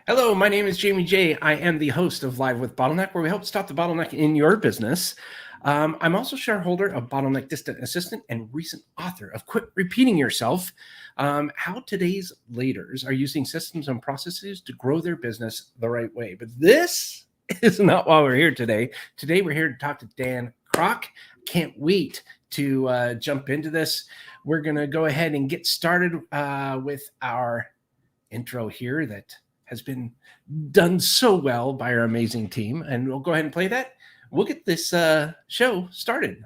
Hello, my name is Jamie J. I am the host of Live with Bottleneck, where we help stop the bottleneck in your business. I'm also shareholder of Bottleneck Distant Assistant and recent author of Quit Repeating Yourself, how today's leaders are using systems and processes to grow their business the right way. But this is not why we're here today. Today, we're here to talk to Dan Craic. Can't wait to jump into this. We're going to go ahead and get started with our intro here that has been done so well by our amazing team. And we'll go ahead and play that. We'll get this show started.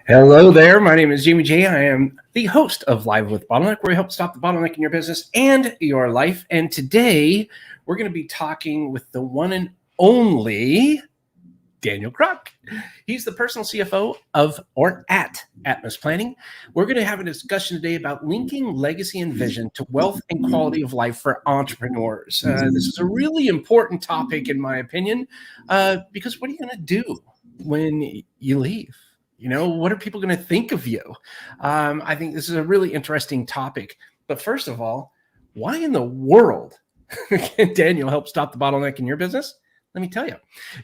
Hello there. My name is Jamie J. I am the host of Live with Bottleneck, where we help stop the bottleneck in your business and your life. And today we're going to be talking with the one and only Daniel Craic. He's the personal CFO at Atmos Planning. We're going to have a discussion today about linking legacy and vision to wealth and quality of life for entrepreneurs. This is a really important topic, in my opinion, because what are you going to do when you leave? You know, what are people going to think of you? I think this is a really interesting topic. But first of all, why in the world can Daniel help stop the bottleneck in your business? Let me tell you.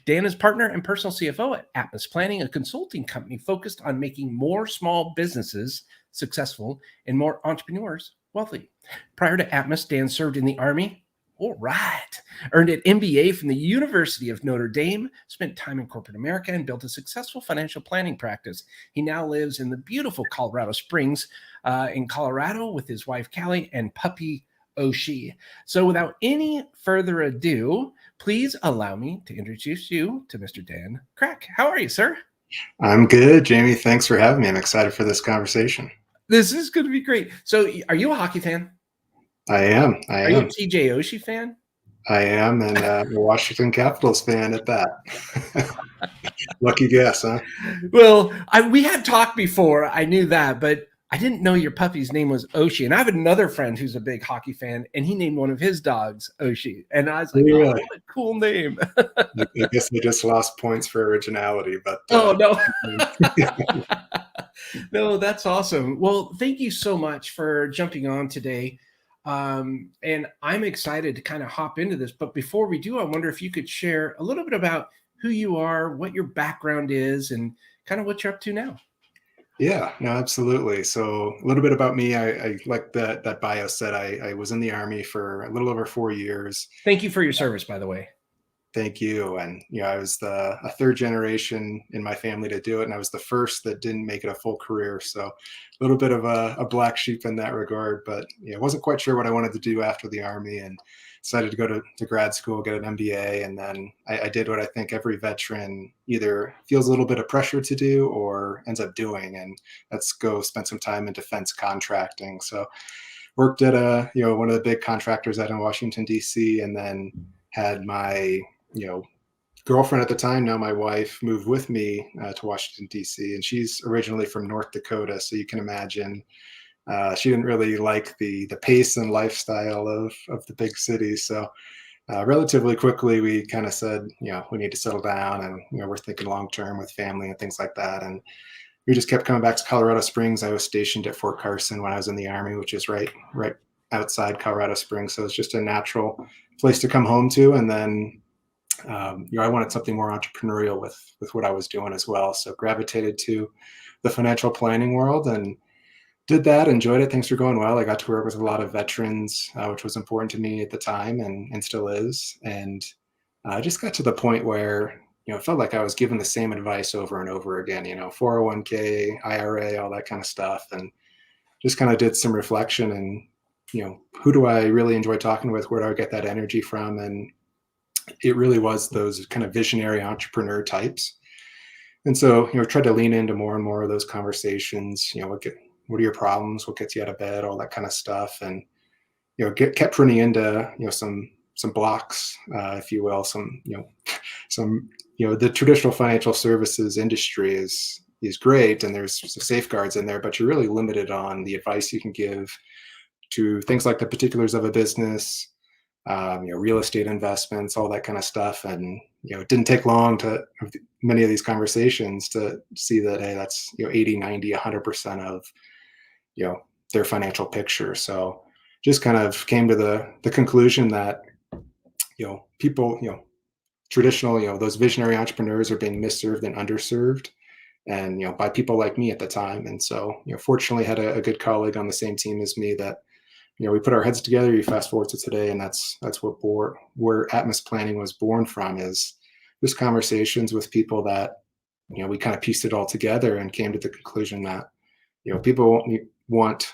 Dan is partner and personal CFO at Atmos Planning, a consulting company focused on making more small businesses successful and more entrepreneurs wealthy. Prior to Atmos, Dan served in the Army. All right. Earned an MBA from the University of Notre Dame, spent time in corporate America, and built a successful financial planning practice. He now lives in the beautiful Colorado Springs in Colorado with his wife, Calli, and puppy, Oshie. So without any further ado, please allow me to introduce you to Mr. Dan Craic. How are you, sir? I'm good, Jamie. Thanks for having me. I'm excited for this conversation. This is going to be great. So are you a hockey fan? I am. Are you a TJ Oshie fan? I am, and a Washington Capitals fan at that. Lucky guess, huh? Well, we had talked before. I knew that, but I didn't know your puppy's name was Oshie. And I have another friend who's a big hockey fan, and he named one of his dogs Oshie. And I was like, really? Oh, what a cool name. I guess they just lost points for originality, but oh, no. No, that's awesome. Well, thank you so much for jumping on today. And I'm excited to kind of hop into this. But before we do, I wonder if you could share a little bit about who you are, what your background is, and kind of what you're up to now. Yeah, no, absolutely. So a little bit about me. I like that bio said I was in the Army for a little over 4 years. Thank you for your service, by the way. Thank you. And I was a third generation in my family to do it, and I was the first that didn't make it a full career. So a little bit of a black sheep in that regard, but I wasn't quite sure what I wanted to do after the Army, and decided to go to grad school, get an MBA, and then I did what I think every veteran either feels a little bit of pressure to do or ends up doing, and that's go spend some time in defense contracting. So worked at one of the big contractors out in Washington, D.C., and then had my girlfriend at the time, now my wife, moved with me to Washington, D.C., and she's originally from North Dakota. So you can imagine she didn't really like the pace and lifestyle of the big city. So relatively quickly, we kind of said, we need to settle down, and we're thinking long term with family and things like that. And we just kept coming back to Colorado Springs. I was stationed at Fort Carson when I was in the Army, which is right outside Colorado Springs. So it's just a natural place to come home to. And then I wanted something more entrepreneurial with what I was doing as well. So gravitated to the financial planning world and did that, enjoyed it. Things were going well. I got to work with a lot of veterans, which was important to me at the time and still is. And I just got to the point where, it felt like I was given the same advice over and over again, 401k, IRA, all that kind of stuff. And just kind of did some reflection and, who do I really enjoy talking with? Where do I get that energy from? And it really was those kind of visionary entrepreneur types. And so, tried to lean into more and more of those conversations. What are your problems? What gets you out of bed? All that kind of stuff. And, kept running into, some blocks, if you will, some, the traditional financial services industry is great. And there's some safeguards in there, but you're really limited on the advice you can give to things like the particulars of a business, real estate investments, all that kind of stuff. And, it didn't take long to many of these conversations to see that, hey, that's, 80, 90, 100% of, their financial picture. So just kind of came to the conclusion that, people, traditional, those visionary entrepreneurs are being misserved and underserved, and, by people like me at the time. And so, fortunately had a good colleague on the same team as me that, we put our heads together. You fast forward to today, and that's where Atmos Planning was born from, is just conversations with people that, we kind of pieced it all together and came to the conclusion that, people want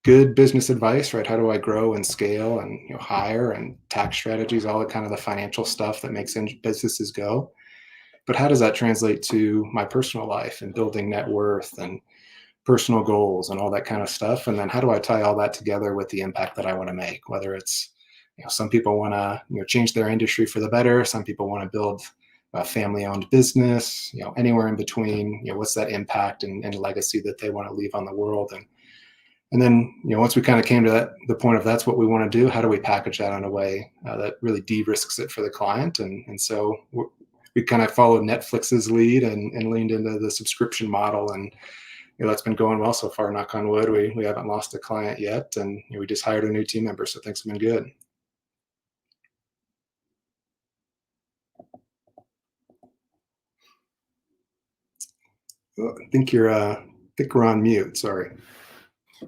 good business advice, right? How do I grow and scale and, hire, and tax strategies, all the kind of the financial stuff that makes businesses go. But how does that translate to my personal life and building net worth and personal goals and all that kind of stuff? And then how do I tie all that together with the impact that I want to make? Whether it's, some people want to, change their industry for the better. Some people want to build a family-owned business, anywhere in between, what's that impact and legacy that they want to leave on the world? And then, once we kind of came to the point of that's what we want to do, how do we package that in a way that really de-risks it for the client? And so we kind of followed Netflix's lead and leaned into the subscription model, and that's been going well so far. Knock on wood, we haven't lost a client yet, and we just hired a new team member, so things have been good. I think we're on mute. Sorry.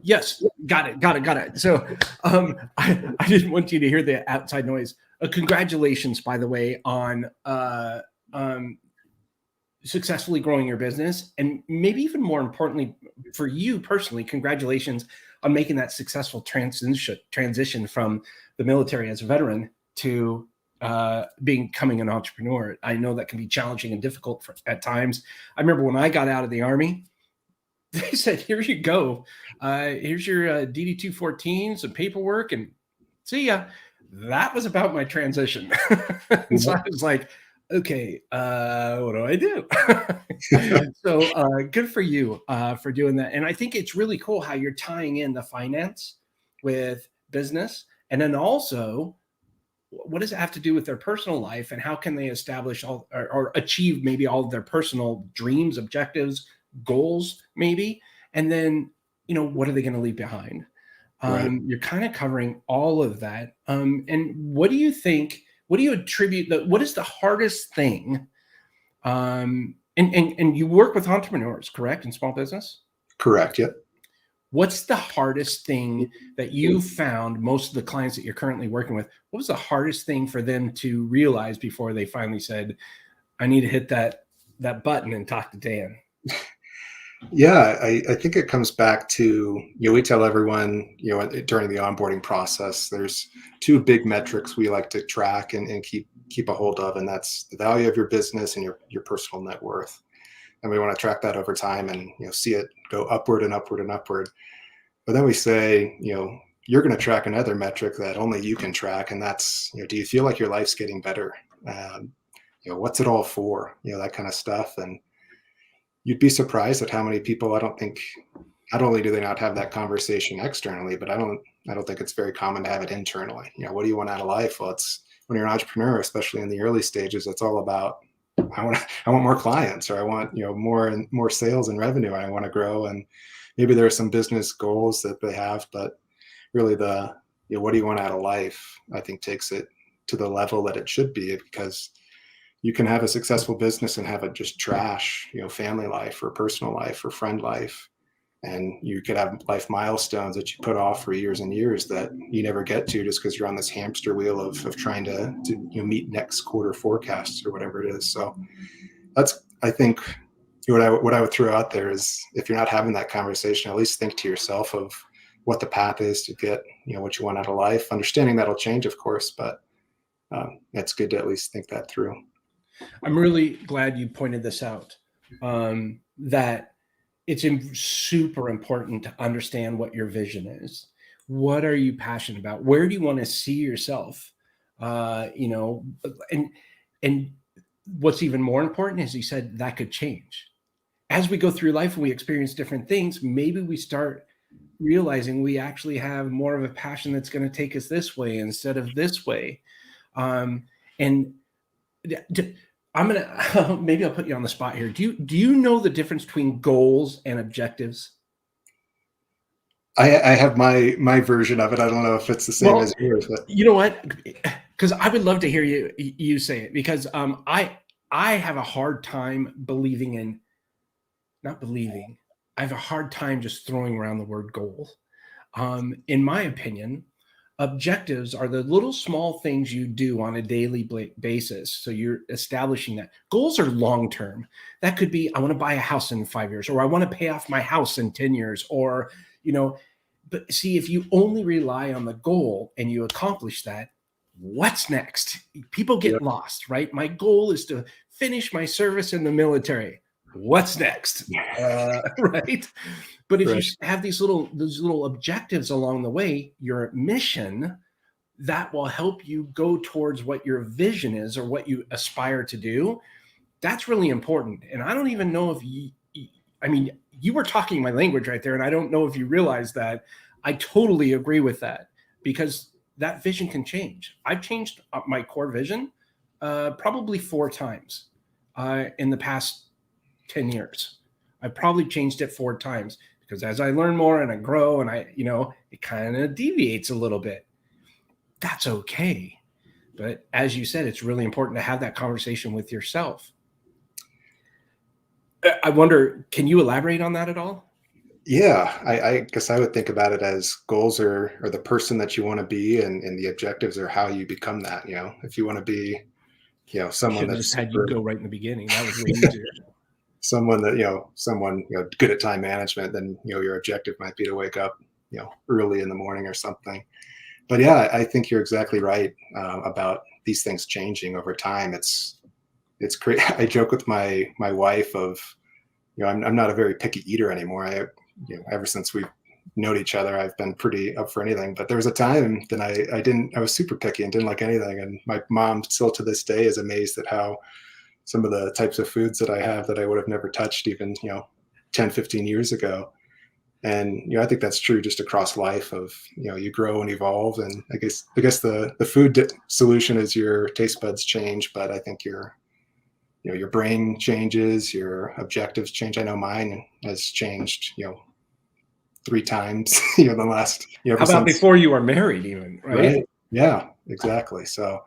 Yes, got it. So I didn't want you to hear the outside noise. Congratulations, by the way, on successfully growing your business, and maybe even more importantly for you personally, congratulations on making that successful transition from the military as a veteran to becoming an entrepreneur. I know that can be challenging and difficult at times. I remember when I got out of the Army, they said, here you go. Here's your DD-214, some paperwork, and see ya. That was about my transition. So I was like, okay, what do I do? So good for you for doing that. And I think it's really cool how you're tying in the finance with business. And then also, what does it have to do with their personal life, and how can they establish or achieve maybe all of their personal dreams, objectives, goals, maybe, and then, what are they going to leave behind? Right. You're kind of covering all of that. And what do you think, what do you attribute what is the hardest thing? And you work with entrepreneurs, correct? In small business? Correct. Yep. What's the hardest thing that you found most of the clients that you're currently working with? What was the hardest thing for them to realize before they finally said, I need to hit that button and talk to Dan? Yeah, I think it comes back to, we tell everyone, during the onboarding process, there's two big metrics we like to track and keep a hold of, and that's the value of your business and your personal net worth. And we want to track that over time and, see it go upward and upward and upward. But then we say, you're going to track another metric that only you can track. And that's, do you feel like your life's getting better? What's it all for? That kind of stuff. And you'd be surprised at how many people, I don't think, not only do they not have that conversation externally, but I don't think it's very common to have it internally. What do you want out of life? Well, it's when you're an entrepreneur, especially in the early stages, it's all about, I want more clients, or I want, more sales and revenue. I want to grow. And maybe there are some business goals that they have, but really what do you want out of life, I think takes it to the level that it should be, because you can have a successful business and have it just trash, family life or personal life or friend life. And you could have life milestones that you put off for years and years that you never get to, just because you're on this hamster wheel of trying to meet next quarter forecasts or whatever it is. So that's, I think, what I would throw out there is, if you're not having that conversation, at least think to yourself of what the path is to get, what you want out of life, understanding that'll change, of course, but it's good to at least think that through. I'm really glad you pointed this out, that it's super important to understand what your vision is. What are you passionate about? Where do you want to see yourself? And what's even more important is you said that could change. As we go through life and we experience different things, maybe we start realizing we actually have more of a passion that's going to take us this way instead of this way. And I'm gonna maybe I'll put you on the spot here. Do you know the difference between goals and objectives? I have my version of it. I don't know if it's the same as yours, but you know what? Because I would love to hear you say it, because I have a hard time not believing. I have a hard time just throwing around the word goal. In my opinion, objectives are the little small things you do on a daily basis. So you're establishing that. Goals are long-term. That could be, I want to buy a house in 5 years, or I want to pay off my house in 10 years, or, but see, if you only rely on the goal and you accomplish that, what's next? People get lost, right? My goal is to finish my service in the military. What's next? Right. But if you have these little objectives along the way, your mission, that will help you go towards what your vision is or what you aspire to do. That's really important. And I don't even know if you were talking my language right there, and I don't know if you realize that. I totally agree with that, because that vision can change. I've changed my core vision probably 4 times in the past 10 years. I've probably changed it 4 times, because as I learn more and I grow and it kind of deviates a little bit. That's okay. But as you said, it's really important to have that conversation with yourself. I wonder, can you elaborate on that at all? Yeah, I guess I would think about it as goals are the person that you want to be, and the objectives are how you become that. If you want to be, someone that's just had you go right in the beginning. That was way easier. someone good at time management, then your objective might be to wake up early in the morning or something. But yeah, I think you're exactly right about these things changing over time. It's great. I joke with my wife of, I'm not a very picky eater anymore. Ever since we've known each other, I've been pretty up for anything. But there was a time that I was super picky and didn't like anything. And my mom still to this day is amazed at how some of the types of foods that I have that I would have never touched even 10, 15 years ago. And I think that's true just across life of you grow and evolve. And I guess the food solution is your taste buds change, but I think your brain changes, your objectives change. I know mine has changed 3 times the last how about before you were married even, right? Yeah, exactly. So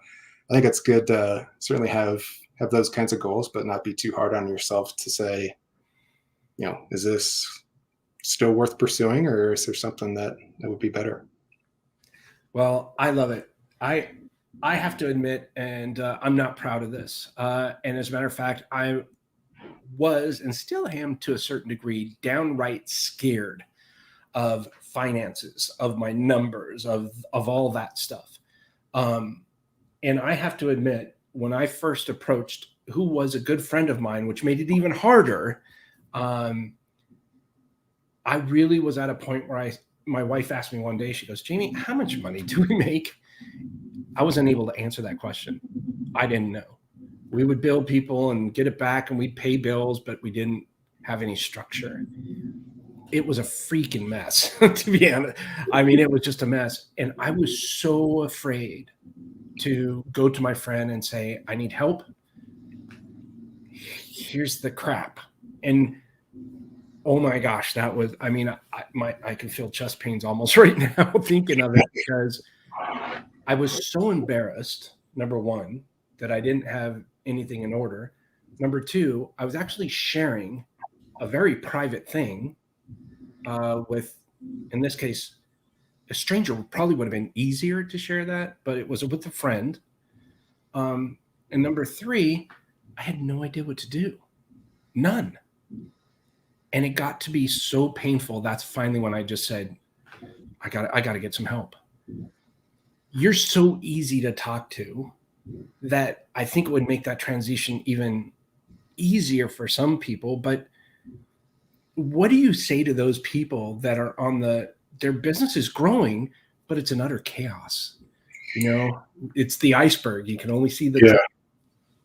I think it's good to certainly have those kinds of goals, but not be too hard on yourself to say, is this still worth pursuing, or is there something that would be better? Well, I love it. I have to admit, and I'm not proud of this. And as a matter of fact, I was and still am to a certain degree downright scared of finances, of my numbers, of all that stuff. And I have to admit, when I first approached who was a good friend of mine, which made it even harder, I really was at a point where my wife asked me one day, she goes, "Jamie, how much money do we make?" I wasn't able to answer that question. I didn't know. We would bill people and get it back, and we'd pay bills, but we didn't have any structure. It was a freaking mess, to be honest. I mean, it was just a mess. And I was so afraid to go to my friend and say, "I need help. Here's the crap." And oh my gosh, that was, I mean, I can feel chest pains almost right now thinking of it, because I was so embarrassed, number one, that I didn't have anything in order. Number two, I was actually sharing a very private thing with, in this case, a stranger. Probably would have been easier to share that, but it was with a friend. And number three, I had no idea what to do. None. And it got to be so painful. That's finally when I just said, I got to get some help. You're so easy to talk to. that I think it would make that transition even easier for some people. But what do you say to those people that are their business is growing, but it's an utter chaos? It's the iceberg. You can only see the tip.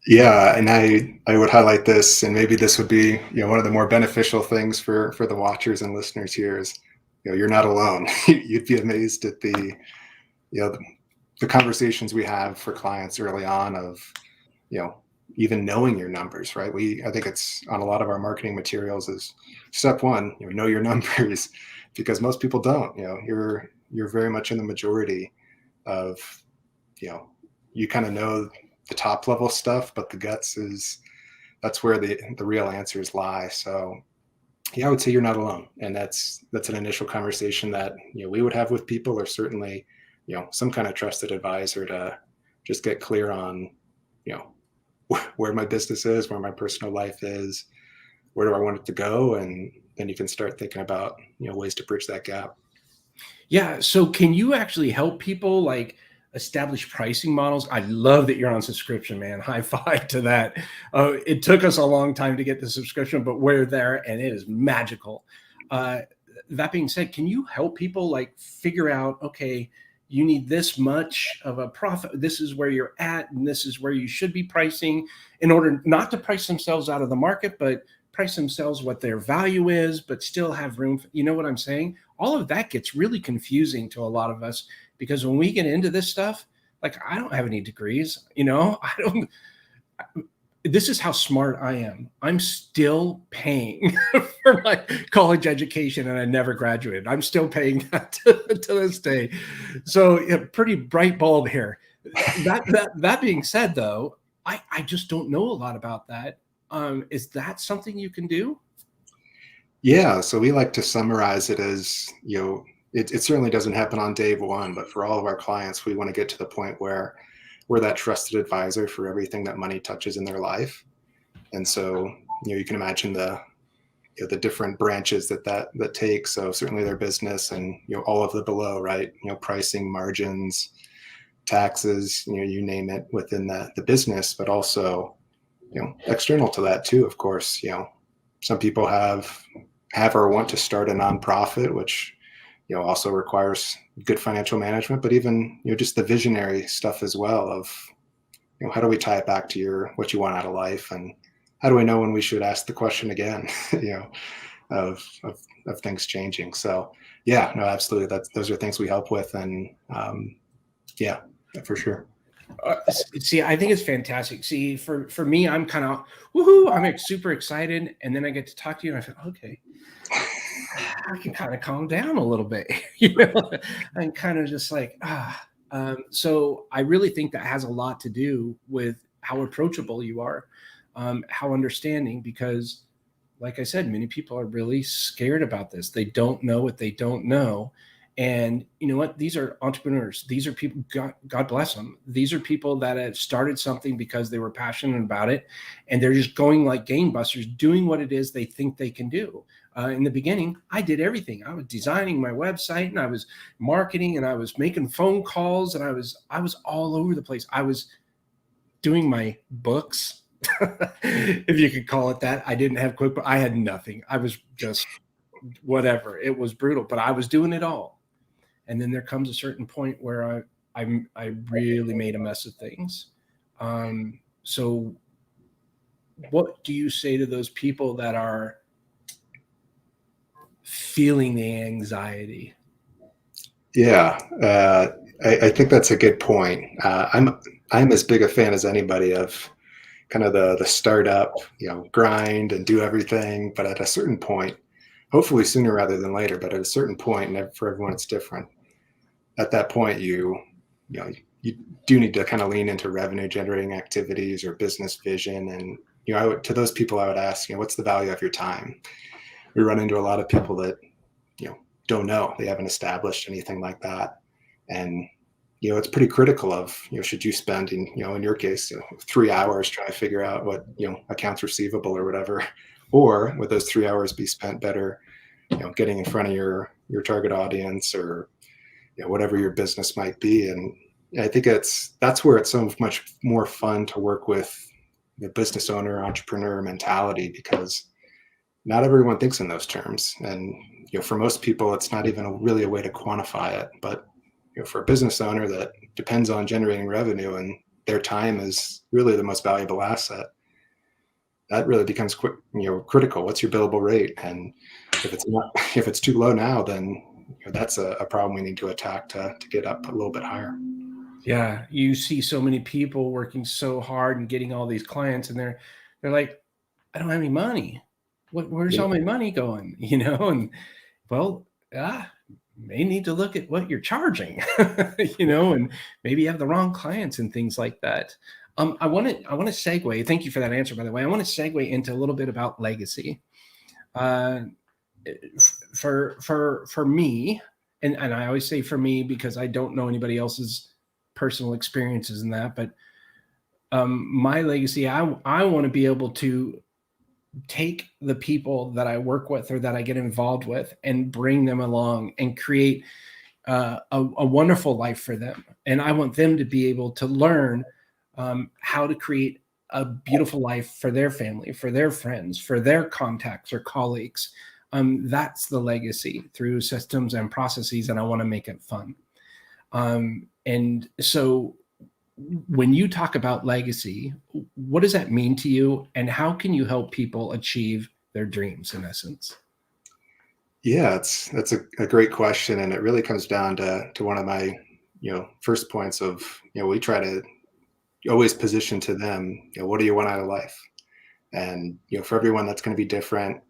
Yeah, and I would highlight this, and maybe this would be one of the more beneficial things for the watchers and listeners here is you're not alone. You'd be amazed at the the conversations we have for clients early on of even knowing your numbers, right? I think it's on a lot of our marketing materials is step one, know your numbers, because most people don't. You're very much in the majority of you kind of know the top level stuff, but the guts that's where the real answers lie. So I would say you're not alone, and that's an initial conversation that we would have with people, or certainly some kind of trusted advisor to just get clear on where my business is, where my personal life is, where do I want it to go, and then you can start thinking about ways to bridge that gap. Yeah. So can you actually help people like establish pricing models? I love that you're on subscription, man. High five to that. It took us a long time to get the subscription, but we're there and it is magical. That being said, can you help people like figure out, okay, you need this much of a profit. This is where you're at, and this is where you should be pricing in order not to price themselves out of the market, but price themselves what their value is, but still have room. You know what I'm saying? All of that gets really confusing to a lot of us, because when we get into this stuff, like I don't have any degrees, this is how smart I am. I'm still paying for my college education, and I never graduated. I'm still paying that to this day. So pretty bright bulb here. That being said, though, I just don't know a lot about that. Is that something you can do? Yeah, so we like to summarize it as, it certainly doesn't happen on day one, but for all of our clients, we want to get to the point where we're that trusted advisor for everything that money touches in their life. And so, you can imagine the different branches that takes. So certainly their business and, all of the below, right? Pricing, margins, taxes, you name it within the business, but also, external to that too, of course. Some people have or want to start a nonprofit, which also requires good financial management, but even just the visionary stuff as well of how do we tie it back to what you want out of life, and how do we know when we should ask the question again of things changing. So yeah, no, absolutely, those are things we help with, and yeah, for sure. See, I think it's fantastic. See, for me, I'm kind of woohoo, I'm super excited, and then I get to talk to you, and I feel okay, I can kind of calm down a little bit. I'm kind of just like so I really think that has a lot to do with how approachable you are, how understanding, because like I said, many people are really scared about this. They don't know what they don't know. And you know what? These are entrepreneurs. These are people, God bless them. These are people that have started something because they were passionate about it. And they're just going like gangbusters, doing what it is they think they can do. In the beginning, I did everything. I was designing my website, and I was marketing, and I was making phone calls, and I was all over the place. I was doing my books, if you could call it that. I didn't have QuickBooks. I had nothing. I was just whatever. It was brutal, but I was doing it all. And then there comes a certain point where I really made a mess of things. So what do you say to those people that are feeling the anxiety? Yeah, I think that's a good point. I'm as big a fan as anybody of kind of the startup, grind and do everything. But at a certain point, hopefully sooner rather than later, but at a certain point, and for everyone it's different. At that point, you do need to kind of lean into revenue generating activities or business vision. And to those people, I would ask, what's the value of your time? We run into a lot of people that don't know. They haven't established anything like that, and it's pretty critical of should you spend in your case 3 hours trying to figure out what accounts receivable or whatever, or would those 3 hours be spent better getting in front of your target audience, or whatever your business might be. And I think that's where it's so much more fun to work with the business owner, entrepreneur mentality, because not everyone thinks in those terms. And for most people, it's not even really a way to quantify it. But for a business owner that depends on generating revenue and their time is really the most valuable asset, that really becomes critical. What's your billable rate? And if it's too low now, then that's a problem we need to attack to get up a little bit higher. Yeah, you see so many people working so hard and getting all these clients, and they're like, I don't have any money. Where's all my money going? And well, may need to look at what you're charging, and maybe you have the wrong clients and things like that. I want to segue. Thank you for that answer, by the way. I want to segue into a little bit about legacy. For me, and I always say for me because I don't know anybody else's personal experiences in that, but my legacy, I want to be able to take the people that I work with or that I get involved with and bring them along and create a wonderful life for them. And I want them to be able to learn how to create a beautiful life for their family, for their friends, for their contacts or colleagues. That's the legacy through systems and processes, and I want to make it fun. And so when you talk about legacy, what does that mean to you, and how can you help people achieve their dreams in essence? Yeah, that's a great question. And it really comes down to one of my, first points of, we try to always position to them, what do you want out of life? And, for everyone that's going to be different.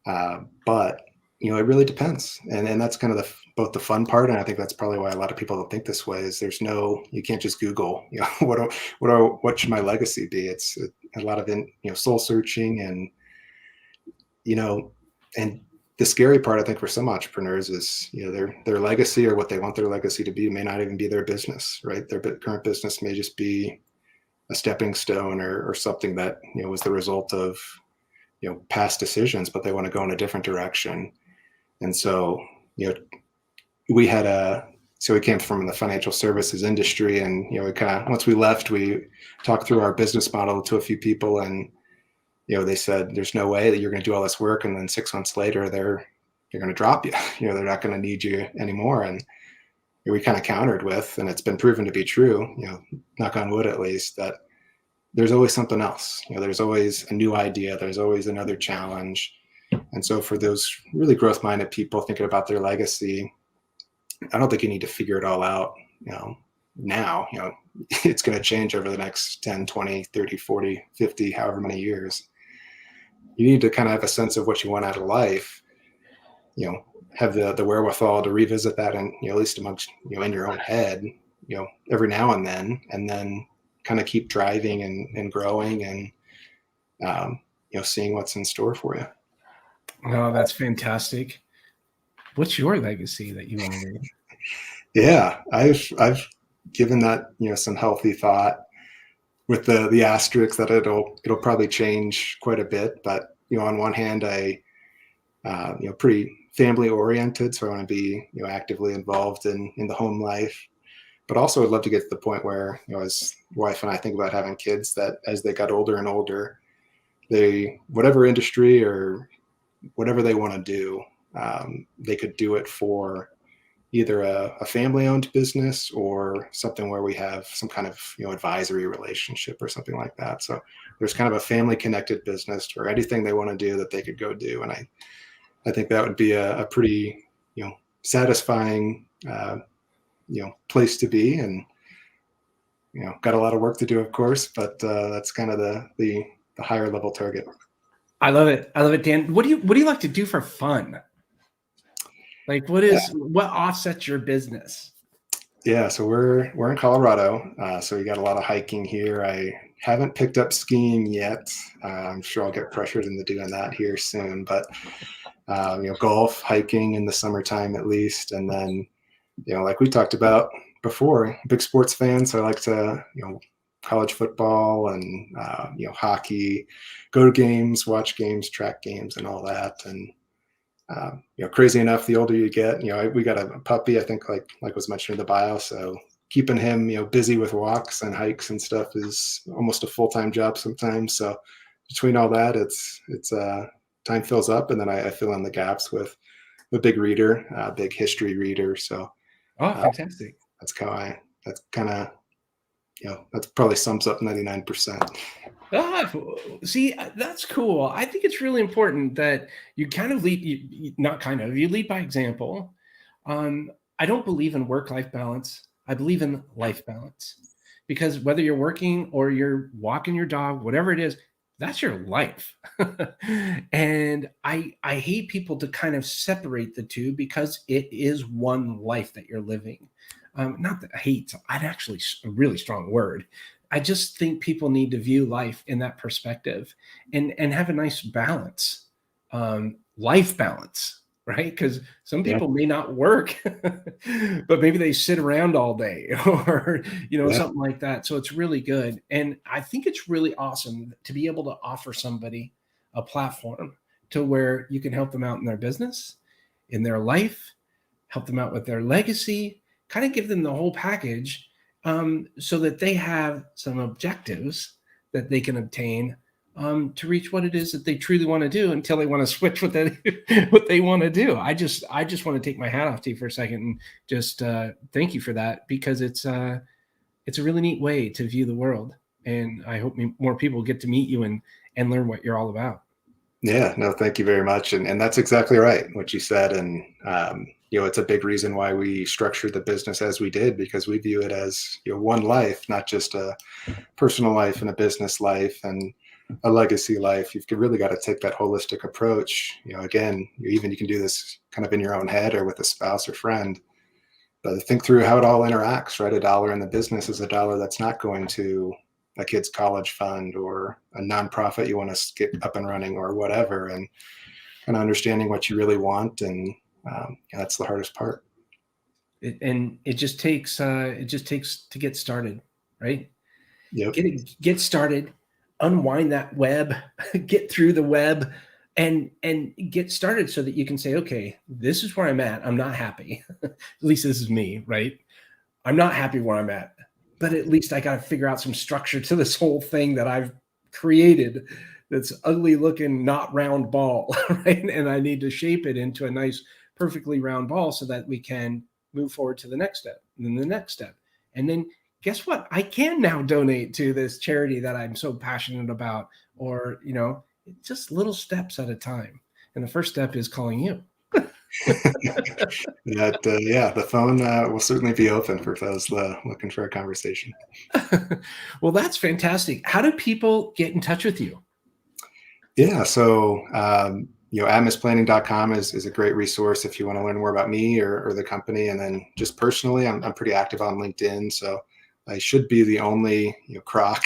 But, it really depends. And that's kind of both the fun part. And I think that's probably why a lot of people don't think this way is you can't just Google, what should my legacy be? It's a lot of, soul searching and, and the scary part, I think, for some entrepreneurs is, their legacy or what they want their legacy to be may not even be their business, right? Their current business may just be a stepping stone or something that, was the result of, past decisions, but they want to go in a different direction. And so, we came from the financial services industry, and, we once we left, we talked through our business model to a few people, and, they said, there's no way that you're going to do all this work. And then 6 months later, they're going to drop you, they're not going to need you anymore. And we kind of countered with, and it's been proven to be true, knock on wood, at least, that there's always something else. There's always a new idea. There's always another challenge. And so for those really growth-minded people thinking about their legacy, I don't think you need to figure it all out, now. It's going to change over the next 10, 20, 30, 40, 50, however many years. You need to kind of have a sense of what you want out of life, have the wherewithal to revisit that and, at least amongst, in your own head, every now and then kind of keep driving and growing and, seeing what's in store for you. Oh, that's fantastic. What's your legacy that you want to leave? Yeah, I've given that, some healthy thought with the asterisk that it'll probably change quite a bit. But, on one hand, I, pretty family oriented. So I want to be, actively involved in the home life, but also I'd love to get to the point where, as wife and I think about having kids, that as they got older and older, whatever industry or whatever they want to do, they could do it for either a family-owned business or something where we have some kind of advisory relationship or something like that. So there's kind of a family-connected business or anything they want to do that they could go do, and I think that would be a pretty satisfying place to be, and got a lot of work to do, of course, but that's kind of the higher level target. I love it, Dan. What do you like to do for fun? Like, what offsets your business? Yeah, so we're in Colorado, so we got a lot of hiking here. I haven't picked up skiing yet. I'm sure I'll get pressured into doing that here soon. But golf, hiking in the summertime at least, and then like we talked about before, big sports fan. So I like to college football and hockey, go to games, watch games, track games, and all that. And crazy enough, the older you get, we got a puppy, I think like was mentioned in the bio. So keeping him, busy with walks and hikes and stuff is almost a full-time job sometimes. So between all that, it's time fills up, and then I fill in the gaps with a big reader, a big history reader. So Oh, uh, fantastic. that's that's kind of, that probably sums up 99%. Ah, see, that's cool. I think it's really important that you kind of lead, not kind of, you lead by example. I don't believe in work-life balance. I believe in life balance, because whether you're working or you're walking your dog, whatever it is, that's your life. And I hate people to kind of separate the two, because it is one life that you're living. Not that hate, I'd actually a really strong word. I just think people need to view life in that perspective, and have a nice balance, life balance, right? Because some Yeah, people may not work, but maybe they sit around all day, or yeah, something like that. So it's really good, and I think it's really awesome to be able to offer somebody a platform to where you can help them out in their business, in their life, help them out with their legacy, kind of give them the whole package, so that they have some objectives that they can obtain, to reach what it is that they truly want to do, until they want to switch what they what they want to do. I just want to take my hat off to you for a second and just thank you for that, because it's a really neat way to view the world, and I hope more people get to meet you and learn what you're all about. yeah. No, thank you very much, and that's exactly right what you said. And it's a big reason why we structured the business as we did, because we view it as one life, not just a personal life and a business life and a legacy life. You've really got to take that holistic approach. Again, you can do this kind of in your own head or with a spouse or friend, but think through how it all interacts, right? A dollar in the business is a dollar that's not going to a kid's college fund or a nonprofit you want to get up and running or whatever, and kind of understanding what you really want. And that's the hardest part. And it just takes to get started, right? Yep. Get started, unwind that web, get through the web, and get started, so that you can say, okay, this is where I'm at. I'm not happy. At least this is me, right? I'm not happy where I'm at, but at least I got to figure out some structure to this whole thing that I've created, that's ugly looking, not round ball, right? And I need to shape it into a nice, perfectly round ball, so that we can move forward to the next step, and then the next step. And then guess what? I can now donate to this charity that I'm so passionate about, or, just little steps at a time. And the first step is calling you. Yeah, the phone will certainly be open for those looking for a conversation. Well, that's fantastic. How do people get in touch with you? Yeah, so atmosplanning.com is a great resource if you want to learn more about me or the company. And then just personally, I'm pretty active on LinkedIn, so I should be the only croc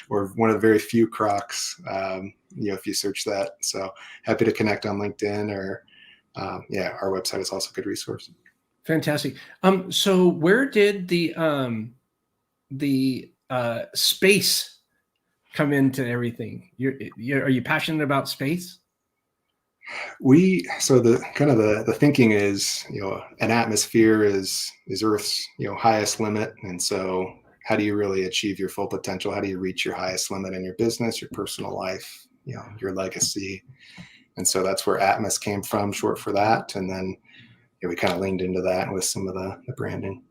or one of the very few crocs, if you search that. So happy to connect on LinkedIn, or our website is also a good resource. Fantastic. So where did the space come into everything? Are you passionate about space? So the kind of the thinking is, an atmosphere is Earth's highest limit. And so how do you really achieve your full potential? How do you reach your highest limit in your business, your personal life, your legacy? And so that's where Atmos came from, short for that. And then we kind of leaned into that with some of the branding.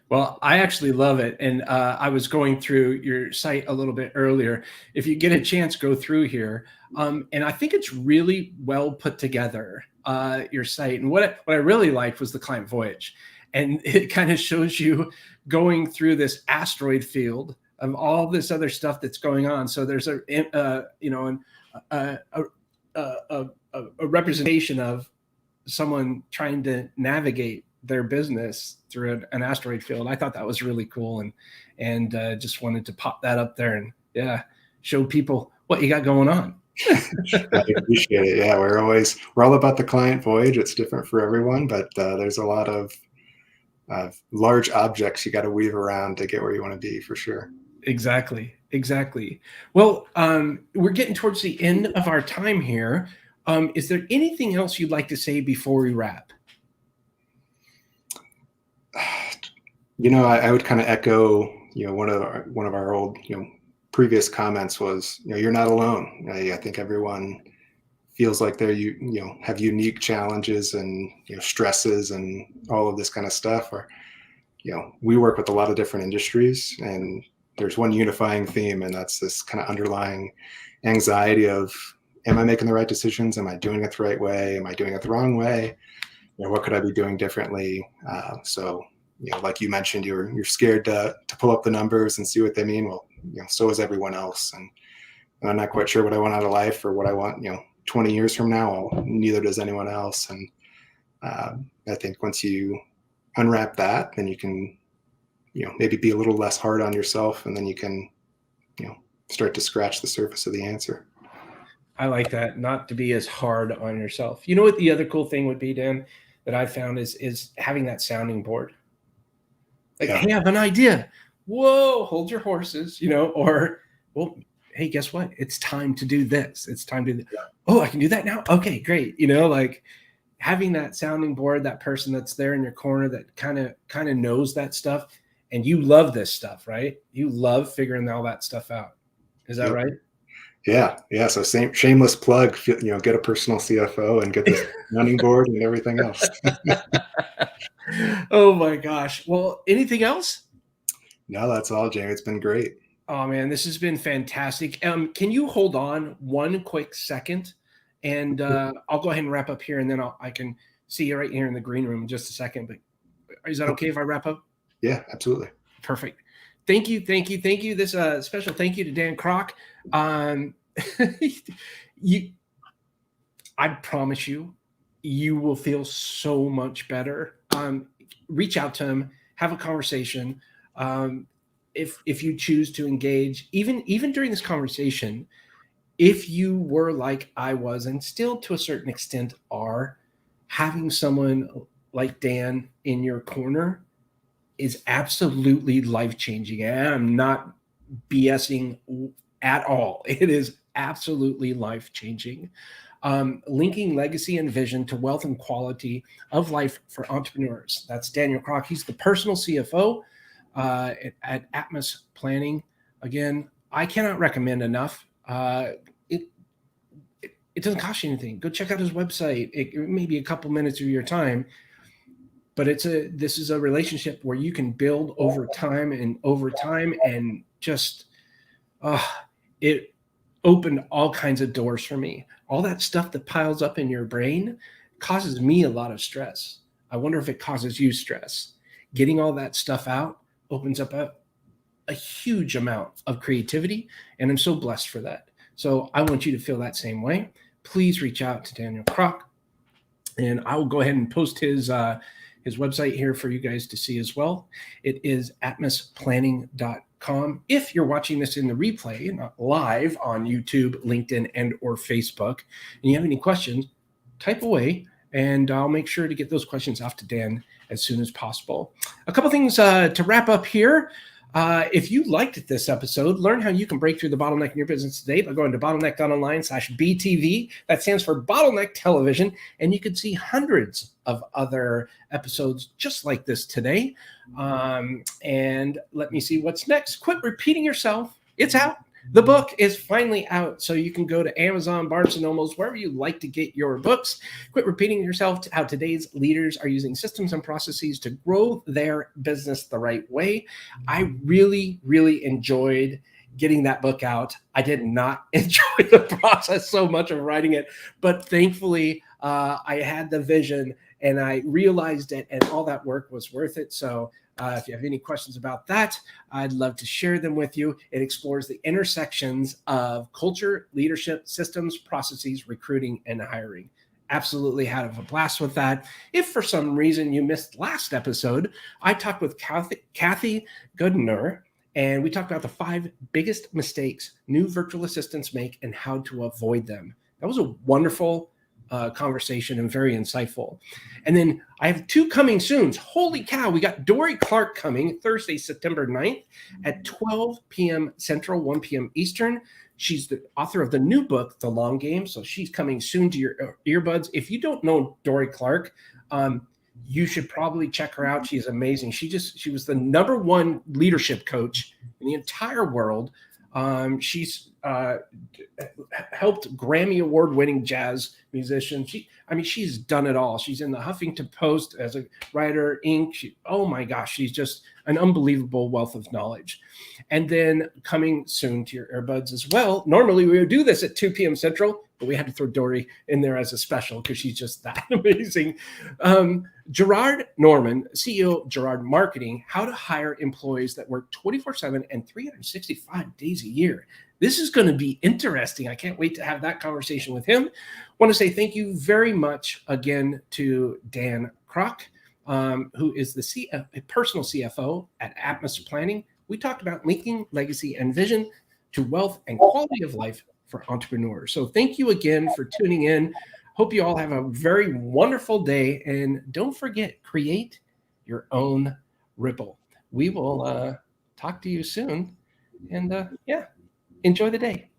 Well, I actually love it. And I was going through your site a little bit earlier. If you get a chance, go through here. And I think it's really well put together, your site. And what I really liked was the client voyage. And it kind of shows you going through this asteroid field of all this other stuff that's going on. So there's a representation of someone trying to navigate their business through an asteroid field. I thought that was really cool, and just wanted to pop that up there and show people what you got going on. I appreciate it. Yeah, we're all about the client voyage. It's different for everyone, but there's a lot of large objects you got to weave around to get where you want to be, for sure. Exactly. Well, we're getting towards the end of our time here. Is there anything else you'd like to say before we wrap? I would kind of echo, one of our old, previous comments was, you're not alone. I think everyone feels like have unique challenges and, stresses and all of this kind of stuff. Or, we work with a lot of different industries, and there's one unifying theme, and that's this kind of underlying anxiety of, am I making the right decisions? Am I doing it the right way? Am I doing it the wrong way? What could I be doing differently? So, like you mentioned, you're scared to pull up the numbers and see what they mean. Well, so is everyone else. And I'm not quite sure what I want out of life or what I want, 20 years from now. Well, neither does anyone else. And I think once you unwrap that, then you can, maybe be a little less hard on yourself, and then you can, start to scratch the surface of the answer. I like that, not to be as hard on yourself. You know what the other cool thing would be, Dan, that I found is having that sounding board. Like, Yeah. hey, I have an idea. Whoa, hold your horses, or, well, hey, guess what? It's time to do this. It's time to do Yeah. Oh, I can do that now? Okay, great. Like having that sounding board, that person that's there in your corner that kind of knows that stuff. And you love this stuff, right? You love figuring all that stuff out. Is that Yep. right? Yeah. So shameless plug, get a personal CFO and get this running board and everything else. Oh my gosh. Well, anything else? No, that's all, Jamie. It's been great. Oh man, this has been fantastic. Can you hold on one quick second, and I'll go ahead and wrap up here, and then I can see you right here in the green room in just a second. But is that okay if I wrap up? Yeah, absolutely. Perfect. Thank you. This special thank you to Dan Craic. I promise you will feel so much better. Reach out to him, have a conversation. If you choose to engage, even during this conversation, if you were like I was, and still to a certain extent are, having someone like Dan in your corner is absolutely life-changing. And I'm not BSing at all. It is absolutely life-changing. Linking legacy and vision to wealth and quality of life for entrepreneurs. That's Daniel Craic. He's the personal CFO at Atmos Planning. Again, I cannot recommend enough. It doesn't cost you anything. Go check out his website. It may be a couple minutes of your time, but this is a relationship where you can build over time, and just it opened all kinds of doors for me. All that stuff that piles up in your brain causes me a lot of stress. I wonder if it causes you stress. Getting all that stuff out opens up a huge amount of creativity, and I'm so blessed for that. So I want you to feel that same way. Please reach out to Daniel Craic, and I will go ahead and post his website here for you guys to see as well. It is atmosplanning.com. If you're watching this in the replay, not live on YouTube, LinkedIn, and or Facebook, and you have any questions, type away, and I'll make sure to get those questions off to Dan as soon as possible. A couple things to wrap up here. If you liked this episode, learn how you can break through the bottleneck in your business today by going to Bottleneck.Online/BTV. That stands for Bottleneck Television. And you can see hundreds of other episodes just like this today. And let me see what's next. Quit repeating yourself. It's out. The book is finally out, so you can go to Amazon, Barnes & Nobles, wherever you like to get your books. Quit repeating yourself, how today's leaders are using systems and processes to grow their business the right way. I really, really enjoyed getting that book out. I did not enjoy the process so much of writing it, but thankfully I had the vision and I realized it, and all that work was worth it. So if you have any questions about that, I'd love to share them with you. It explores the intersections of culture, leadership, systems, processes, recruiting, and hiring. Absolutely had a blast with that. If for some reason you missed last episode, I talked with Calli Goodner, and we talked about the 5 biggest mistakes new virtual assistants make and how to avoid them. That was a wonderful conversation and very insightful. And then I have 2 coming soon. Holy cow, we got Dory Clark coming Thursday, September 9th at 12 p.m. Central, 1 p.m. Eastern. She's the author of the new book, The Long Game. So she's coming soon to your earbuds. If you don't know Dory Clark, You should probably check her out. She's amazing. She was the #1 leadership coach in the entire world. She's helped Grammy Award-winning jazz musicians. She's done it all. She's in the Huffington Post as a writer, Inc. Oh my gosh, she's just an unbelievable wealth of knowledge. And then coming soon to your earbuds as well. Normally we would do this at 2 p.m. Central, but we had to throw Dory in there as a special because she's just that amazing. Gerard Norman, CEO of Gerard Marketing, how to hire employees that work 24/7 and 365 days a year. This is going to be interesting. I can't wait to have that conversation with him. I want to say thank you very much again to Dan Craic, who is the personal CFO at Atmos Planning. We talked about linking legacy and vision to wealth and quality of life for entrepreneurs. So thank you again for tuning in. Hope you all have a very wonderful day. And don't forget, create your own ripple. We will talk to you soon. And enjoy the day.